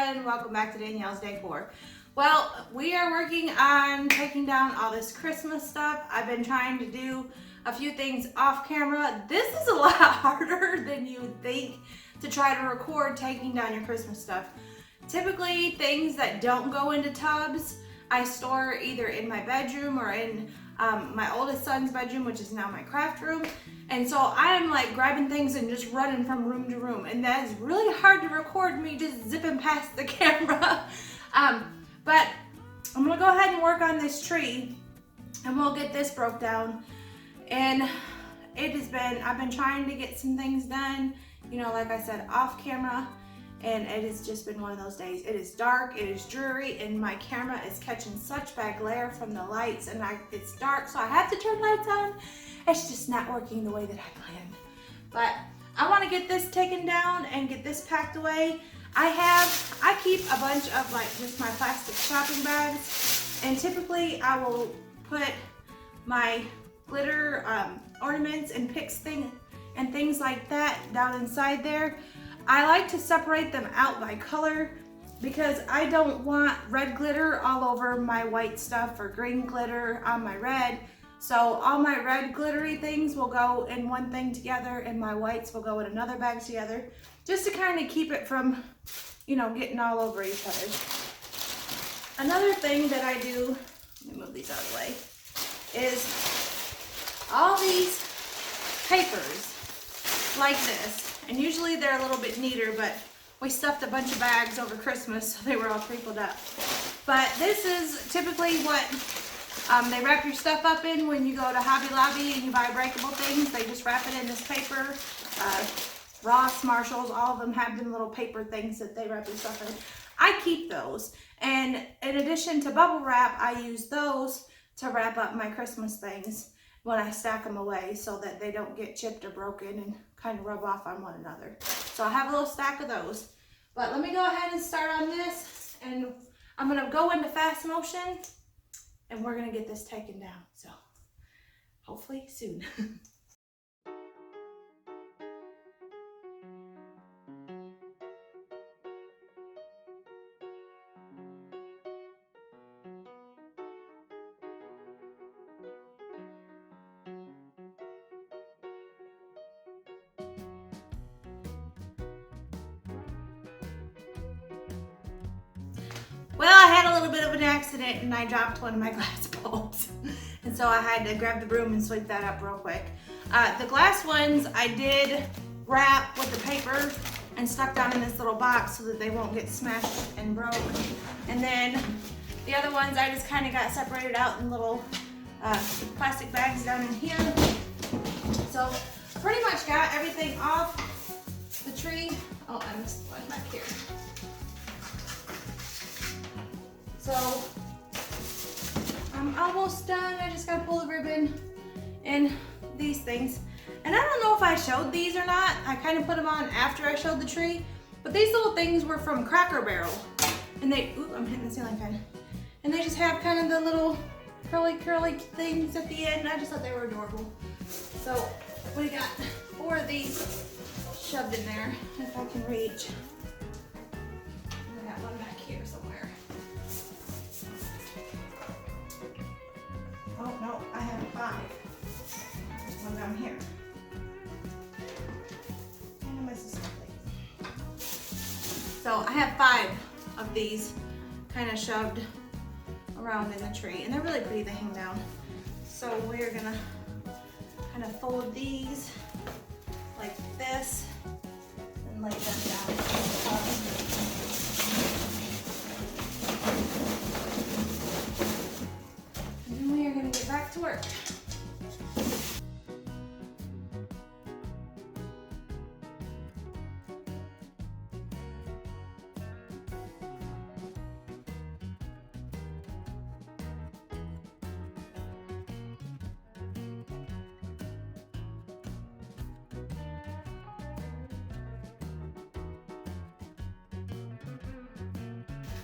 everyone, welcome back to Danielle's Decor. Well, we are working on taking down all this Christmas stuff. I've been trying to do a few things off camera. This is a lot harder than you would think to try to record taking down your Christmas stuff. Typically, things that don't go into tubs, I store either in my bedroom or in my oldest son's bedroom, which is now my craft room. And so I'm like grabbing things and just running from room to room. And that is really hard to record me just zipping past the camera. But I'm gonna go ahead and work on this tree and we'll get this broke down. And I've been trying to get some things done, you know, like I said, off camera. And it has just been one of those days. It is dark, it is dreary, and my camera is catching such bad glare from the lights, and it's dark, so I have to turn lights on. It's just not working the way that I planned. But I want to get this taken down and get this packed away. I keep a bunch of like just my plastic shopping bags, and typically I will put my glitter ornaments and picks and things like that down inside there. I like to separate them out by color because I don't want red glitter all over my white stuff or green glitter on my red. So all my red glittery things will go in one thing together and my whites will go in another bag together, just to kind of keep it from, you know, getting all over each other. Another thing that I do, let me move these out of the way, is all these papers like this. And usually they're a little bit neater, but we stuffed a bunch of bags over Christmas, so they were all crinkled up. But this is typically what they wrap your stuff up in when you go to Hobby Lobby and you buy breakable things. They just wrap it in this paper. Ross, Marshalls, all of them have them little paper things that they wrap your stuff in. I keep those. And in addition to bubble wrap, I use those to wrap up my Christmas things when I stack them away so that they don't get chipped or broken and kind of rub off on one another. So I have a little stack of those. But let me go ahead and start on this, and I'm gonna go into fast motion and we're gonna get this taken down. So hopefully soon. Well, I had a little bit of an accident and I dropped one of my glass bulbs. And so I had to grab the broom and sweep that up real quick. The glass ones I did wrap with the paper and stuck down in this little box so that they won't get smashed and broke. And then the other ones I just kind of got separated out in little plastic bags down in here. So pretty much got everything off the tree. Oh, I missed one back here. So I'm almost done. I just gotta pull the ribbon and these things. And I don't know if I showed these or not. I kind of put them on after I showed the tree. But these little things were from Cracker Barrel. And I'm hitting the ceiling fan. And they just have kind of the little curly things at the end. I just thought they were adorable. So we got 4 of these shoved in there, if I can reach. I got one back here somewhere. Oh no, I have 5. There's one down here. And I missed something. So I have 5 of these kind of shoved around in the tree, and they're really pretty to hang down. So we're gonna kind of fold these like this and lay them down. We are going to get back to work.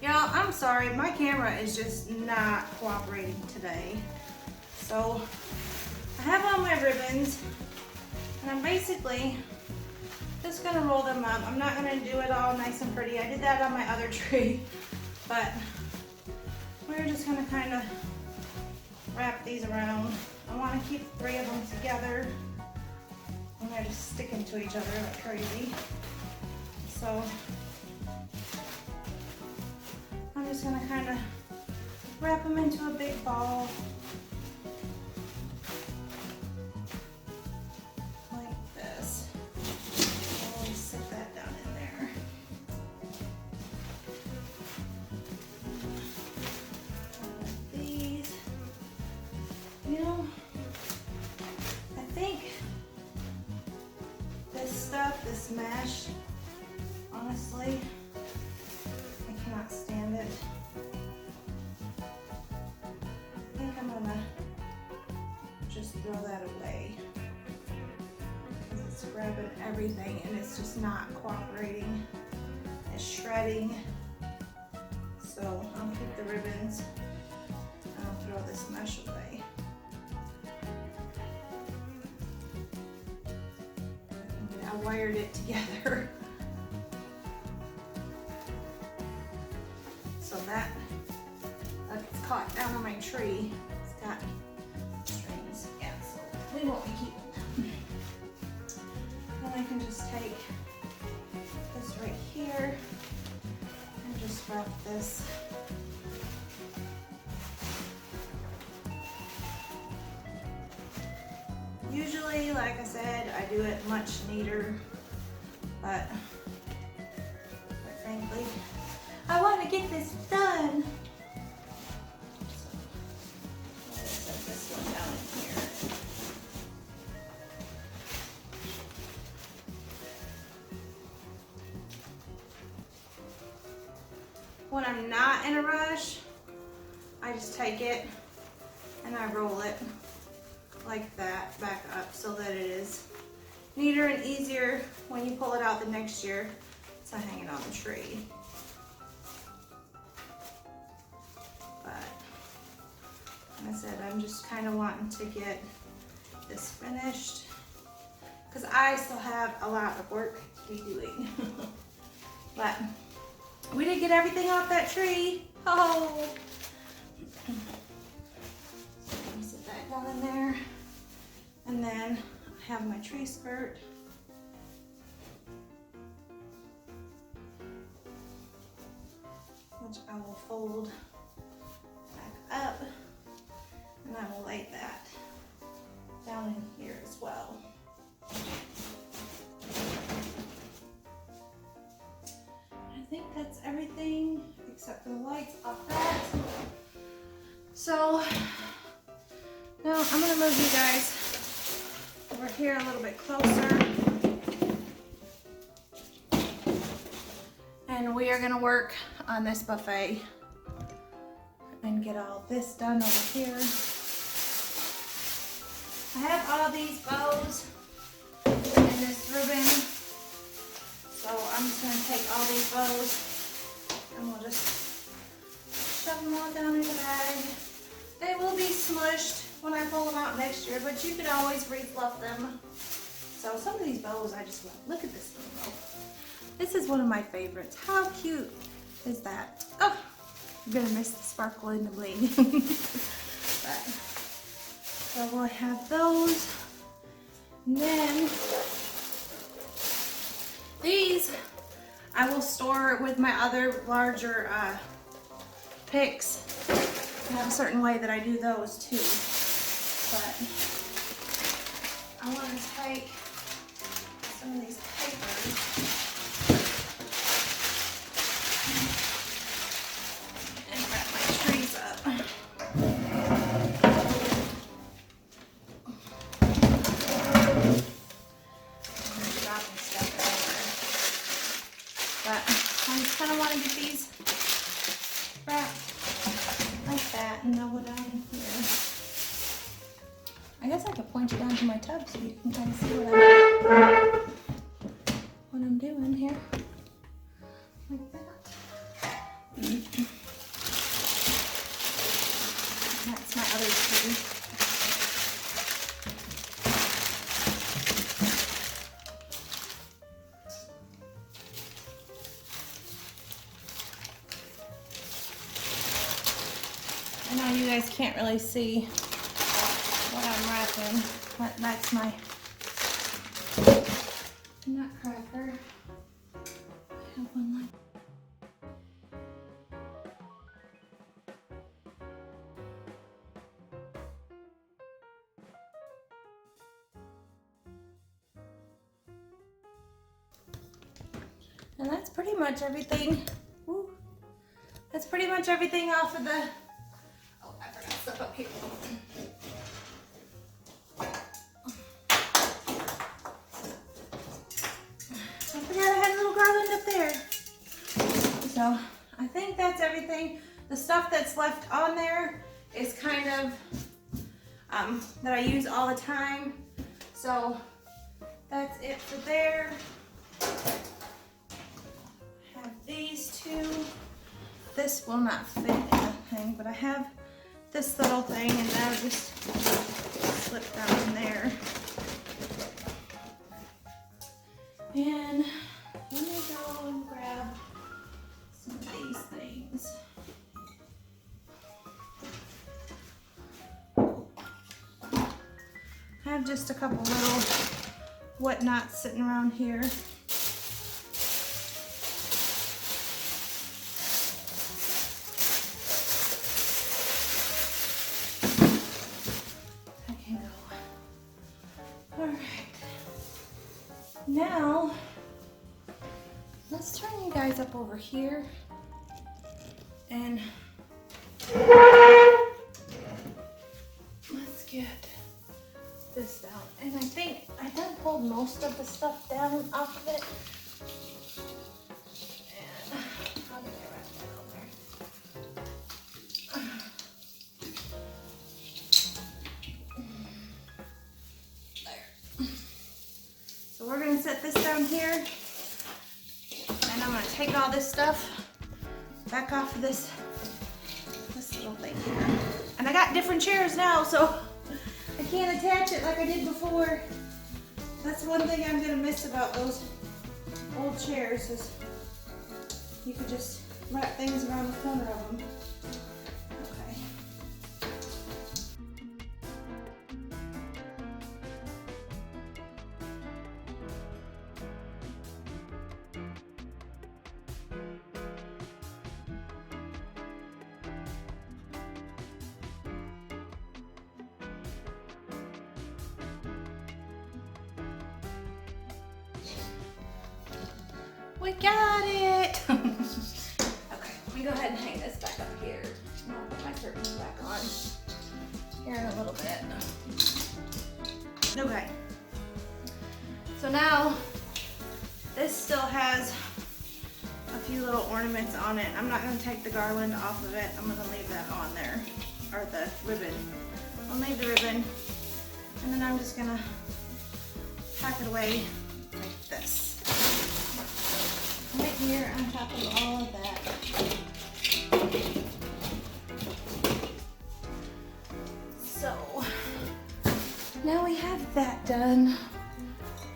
Y'all, I'm sorry, my camera is just not cooperating today. So I have all my ribbons, and I'm basically Just gonna roll them up. I'm not gonna do it all nice and pretty. I did that on my other tree, but we're just gonna kind of wrap these around. I want to keep 3 of them together, and they're just sticking to each other like crazy. So I'm just gonna kind of wrap them into a big ball. Like this. I'll just sit that down in there. These, you know, I think this stuff, this mesh, honestly, I cannot stand it. I think I'm gonna just throw that away because it's grabbing everything and it's just not cooperating. It's shredding. So I'll keep the ribbons and I'll throw this mesh away. I wired it together. So that gets caught down on my tree. It's got strings, yeah, so we won't be keeping them. Then I can just take this right here and just wrap this. Usually, like I said, I do it much neater, but quite frankly, I want to get this done. So I'll set this one down in here. When I'm not in a rush, I just take it and I roll it like that back up so that it is neater and easier when you pull it out the next year to hang it on the tree. But like I said, I'm just kind of wanting to get this finished because I still have a lot of work to be doing. But we did get everything off that tree. Oh! So let me sit that down in there. And then I have my tree skirt. Which I will fold back up. And I will lay that down in here as well. I think that's everything except for the lights off that. So now I'm gonna move you guys over here a little bit closer. And we are gonna work on this buffet and get all this done over here. I have all these bows and this ribbon. So I'm just gonna take all these bows and we'll just shove them all down in the bag. They will be smushed when I pull them out next year, but you can always refluff them. So some of these bows I just love. Look at this little bow. This is one of my favorites. How cute is that? Oh, you're gonna miss the sparkle and the bling. But, so we'll have those. And then these I will store with my other larger picks. I have a certain way that I do those too. But I want to take some of these papers and wrap my trees up. I'm dropping stuff everywhere. But I just kind of want to get these wrapped like that and double down here. I guess I could point you down to my tub so you can kind of see what I'm doing. guys can't really see what I'm wrapping, but that's my nutcracker. I have one like. And that's pretty much everything. Woo. That's pretty much everything off of the, oh, I forgot stuff up here. I forgot I had a little garland up there. So I think that's everything. The stuff that's left on there is kind of that I use all the time. So that's it for there. Have these two. This will not fit in the thing, but I have this little thing, and that'll just slip down in there. And let me go and grab some of these things. I have just a couple little whatnots sitting around here. Now, let's turn you guys up over here and let's get this down. And I think I done pulled most of the stuff down off of it. And how did I wrap that on there? So we're gonna set this down here, and I'm gonna take all this stuff back off of this little thing here. And I got different chairs now, so I can't attach it like I did before. That's one thing I'm gonna miss about those old chairs, is you could just wrap things around the corner of them. Okay. We got it! Okay, let me go ahead and hang this back up here. And I'll put my curtains back on here in a little bit. Okay. So now, this still has a few little ornaments on it. I'm not going to take the garland off of it. I'm going to leave that on there, or the ribbon. I'll leave the ribbon, and then I'm just going to pack it away like this. Right here on top of all of that. So, now we have that done.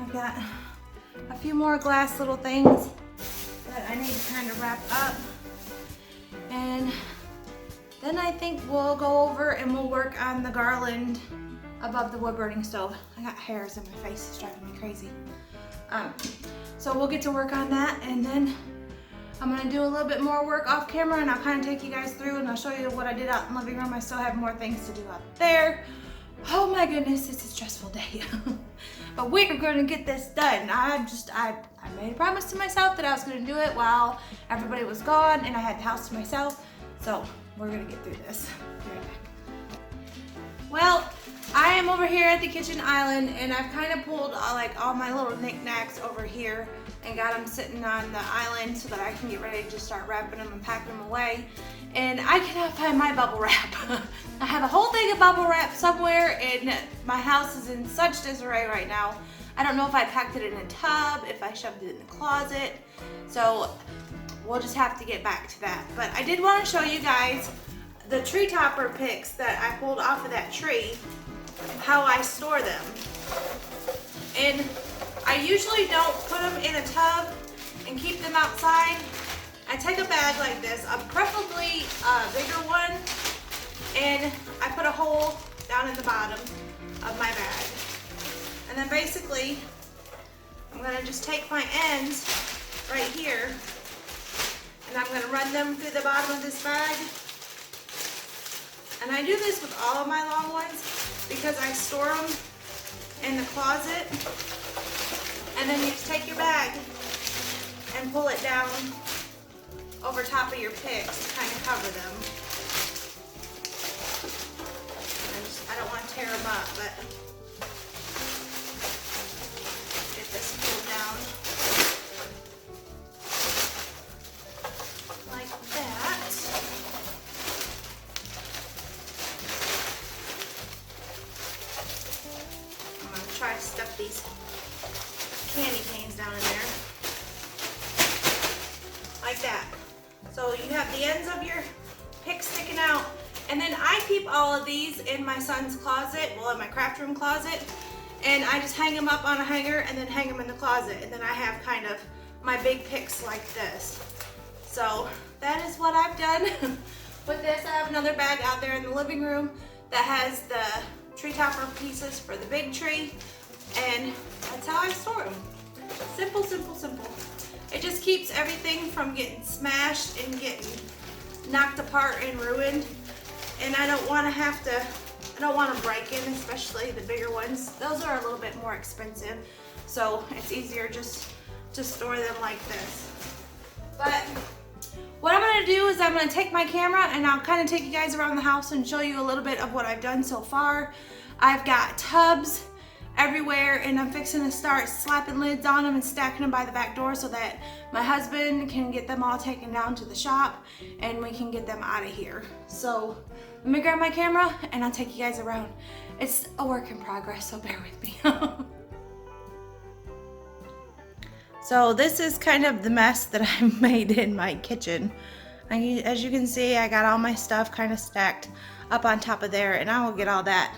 I've got a few more glass little things that I need to kind of wrap up. And then I think we'll go over and we'll work on the garland above the wood burning stove. I got hairs in my face, it's driving me crazy. So we'll get to work on that, and then I'm gonna do a little bit more work off camera, and I'll kind of take you guys through, and I'll show you what I did out in the living room. I still have more things to do out there. Oh my goodness, it's a stressful day. But we are gonna get this done. I made a promise to myself that I was gonna do it while everybody was gone and I had the house to myself. So we're gonna get through this. Be right back. Well, I am over here at the kitchen island, and I've kind of pulled like all my little knickknacks over here and got them sitting on the island so that I can get ready to just start wrapping them and packing them away. And I cannot find my bubble wrap. I have a whole thing of bubble wrap somewhere, and my house is in such disarray right now. I don't know if I packed it in a tub, if I shoved it in the closet. So we'll just have to get back to that. But I did want to show you guys the tree topper picks that I pulled off of that tree, how I store them. And I usually don't put them in a tub and keep them outside. I take a bag like this, preferably a bigger one, and I put a hole down in the bottom of my bag. And then basically, I'm gonna just take my ends right here, and I'm gonna run them through the bottom of this bag. And I do this with all of my long ones because I store them in the closet. And then you just take your bag and pull it down over top of your picks to kind of cover them. I don't want to tear them up, but get this pulled down like that. I'm going to try to stuff these candy canes down in there like that. So you have the ends of your pick sticking out, and then I keep all of these in my son's closet, well, in my craft room closet, and I just hang them up on a hanger and then hang them in the closet, and then I have kind of my big picks like this. So that is what I've done with this. I have another bag out there in the living room that has the tree topper pieces for the big tree, and that's how I store them. Simple, simple, simple. It just keeps everything from getting smashed and getting knocked apart and ruined. And I don't want to break in, especially the bigger ones. Those are a little bit more expensive, so it's easier just to store them like this. But what I'm going to do is I'm going to take my camera and I'll kind of take you guys around the house and show you a little bit of what I've done so far. I've got tubs everywhere, and I'm fixing to start slapping lids on them and stacking them by the back door so that my husband can get them all taken down to the shop and we can get them out of here. So let me grab my camera and I'll take you guys around. It's a work in progress, so bear with me. So this is kind of the mess that I've made in my kitchen. As you can see, I got all my stuff kind of stacked up on top of there, and I will get all that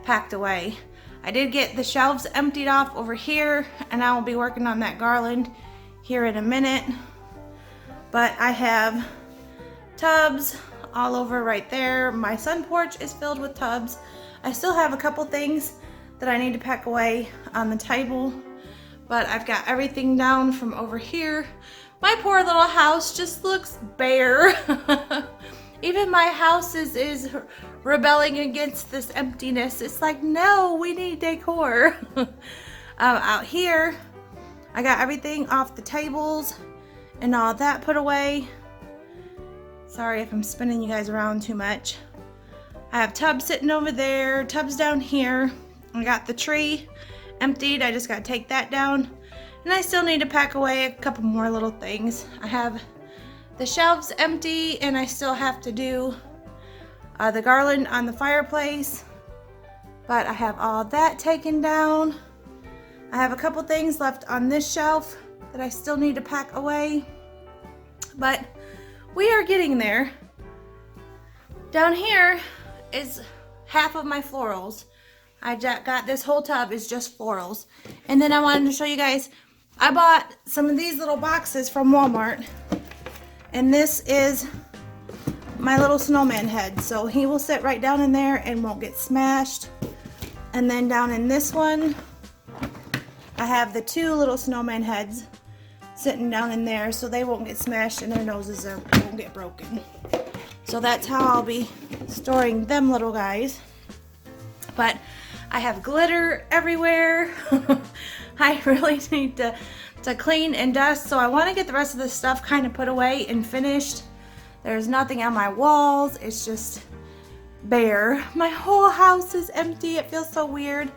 packed away. I did get the shelves emptied off over here, and I will be working on that garland here in a minute. But I have tubs all over right there. My sun porch is filled with tubs. I still have a couple things that I need to pack away on the table, but I've got everything down from over here. My poor little house just looks bare. Even my house is rebelling against this emptiness. It's like, no, we need decor. Out here, I got everything off the tables and all that put away. Sorry if I'm spinning you guys around too much. I have tubs sitting over there, tubs down here. I got the tree emptied. I just got to take that down. And I still need to pack away a couple more little things. I have the shelves empty, and I still have to do the garland on the fireplace, but I have all that taken down. I have a couple things left on this shelf that I still need to pack away, but we are getting there. Down here is half of my florals. I got this whole tub is just florals. And then I wanted to show you guys, I bought some of these little boxes from Walmart. And this is my little snowman head. So he will sit right down in there and won't get smashed. And then down in this one, I have the two little snowman heads sitting down in there so they won't get smashed and their noses won't get broken. So that's how I'll be storing them little guys. But I have glitter everywhere. I really need to clean and dust, so I want to get the rest of this stuff kind of put away and finished. There's nothing on my walls. It's just bare. My whole house is empty. It feels so weird.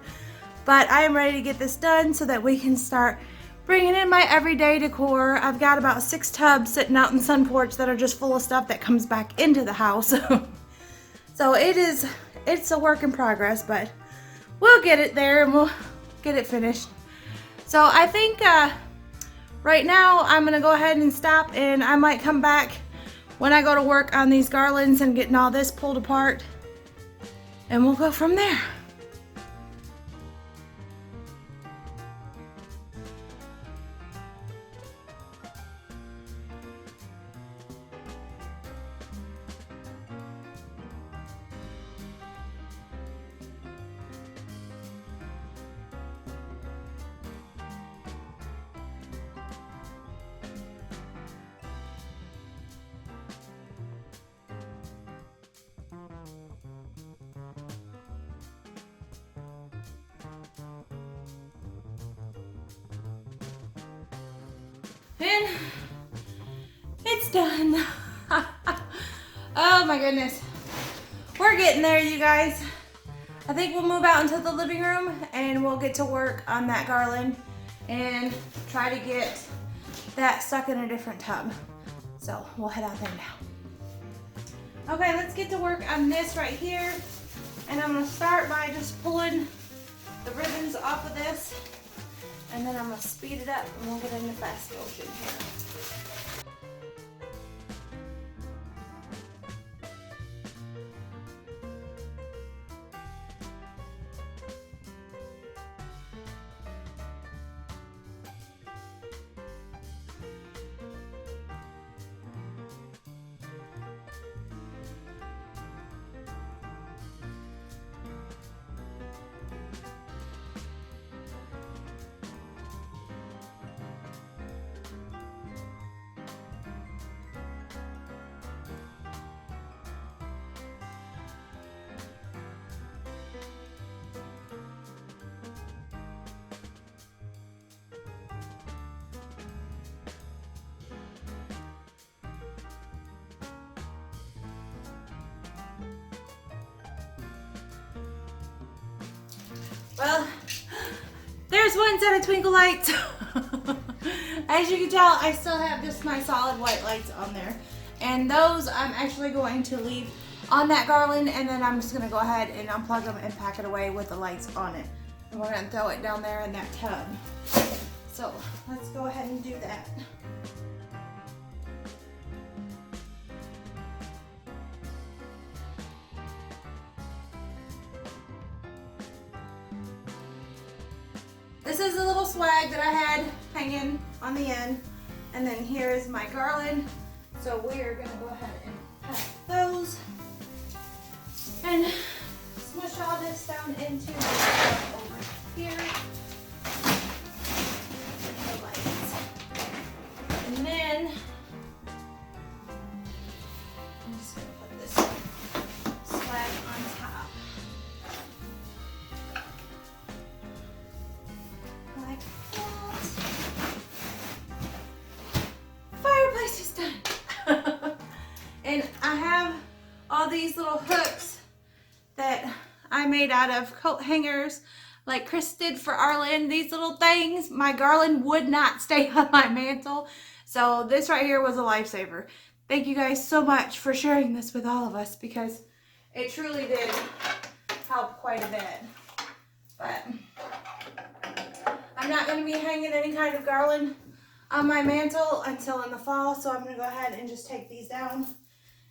But I am ready to get this done so that we can start bringing in my everyday decor. I've got about 6 tubs sitting out in the sun porch that are just full of stuff that comes back into the house. So it's a work in progress, but we'll get it there and we'll get it finished. So I think right now I'm gonna go ahead and stop, and I might come back when I go to work on these garlands and getting all this pulled apart, and we'll go from there. And it's done. Oh my goodness. We're getting there, you guys. I think we'll move out into the living room and we'll get to work on that garland and try to get that stuck in a different tub. So we'll head out there now. Okay, let's get to work on this right here. And I'm gonna start by just pulling the ribbons off of this, and then I'm gonna speed it up and we'll get into fast motion here. Well, there's one set of twinkle lights. As you can tell, I still have just my solid white lights on there. And those I'm actually going to leave on that garland, and then I'm just gonna go ahead and unplug them and pack it away with the lights on it. And we're gonna throw it down there in that tub. So let's go ahead and do that. This is a little swag that I had hanging on the end. And then here is my garland. So we're gonna go ahead and pack those and smush all this down into my stuff over here. The lights. And then I'm just gonna put this swag on top. Like that. Fireplace is done. And I have all these little hooks that I made out of coat hangers like Chris did for Arlen. These little things, my garland would not stay on my mantle. So this right here was a lifesaver. Thank you guys so much for sharing this with all of us, because it truly did help quite a bit. But I'm not going to be hanging any kind of garland on my mantle until in the fall, so I'm going to go ahead and just take these down,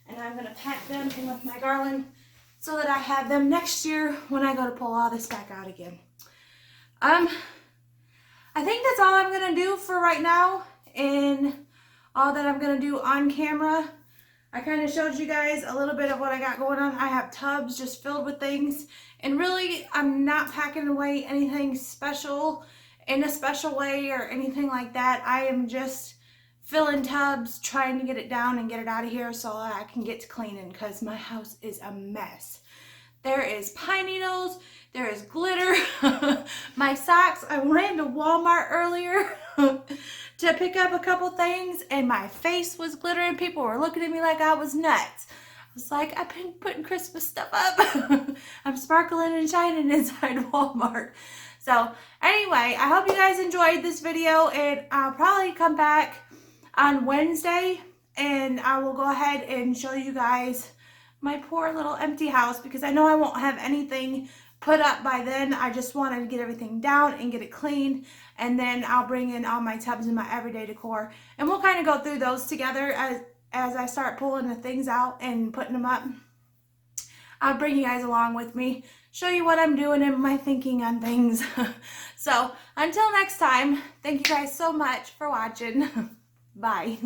and I'm going to pack them in with my garland so that I have them next year when I go to pull all this back out again. I think that's all I'm going to do for right now, and all that I'm going to do on camera. I kind of showed you guys a little bit of what I got going on. I have tubs just filled with things, and really I'm not packing away anything special in a special way or anything like that. I am just filling tubs, trying to get it down and get it out of here so that I can get to cleaning, because my house is a mess. There is pine needles, there is glitter. My socks, I ran to Walmart earlier to pick up a couple things, and my face was glittering. People were looking at me like I was nuts. I was like, I've been putting Christmas stuff up. I'm sparkling and shining inside Walmart. So anyway, I hope you guys enjoyed this video, and I'll probably come back on Wednesday and I will go ahead and show you guys my poor little empty house, because I know I won't have anything put up by then. I just wanted to get everything down and get it clean, and then I'll bring in all my tubs and my everyday decor, and we'll kind of go through those together as I start pulling the things out and putting them up. I'll bring you guys along with me, show you what I'm doing and my thinking on things. So until next time, thank you guys so much for watching. Bye.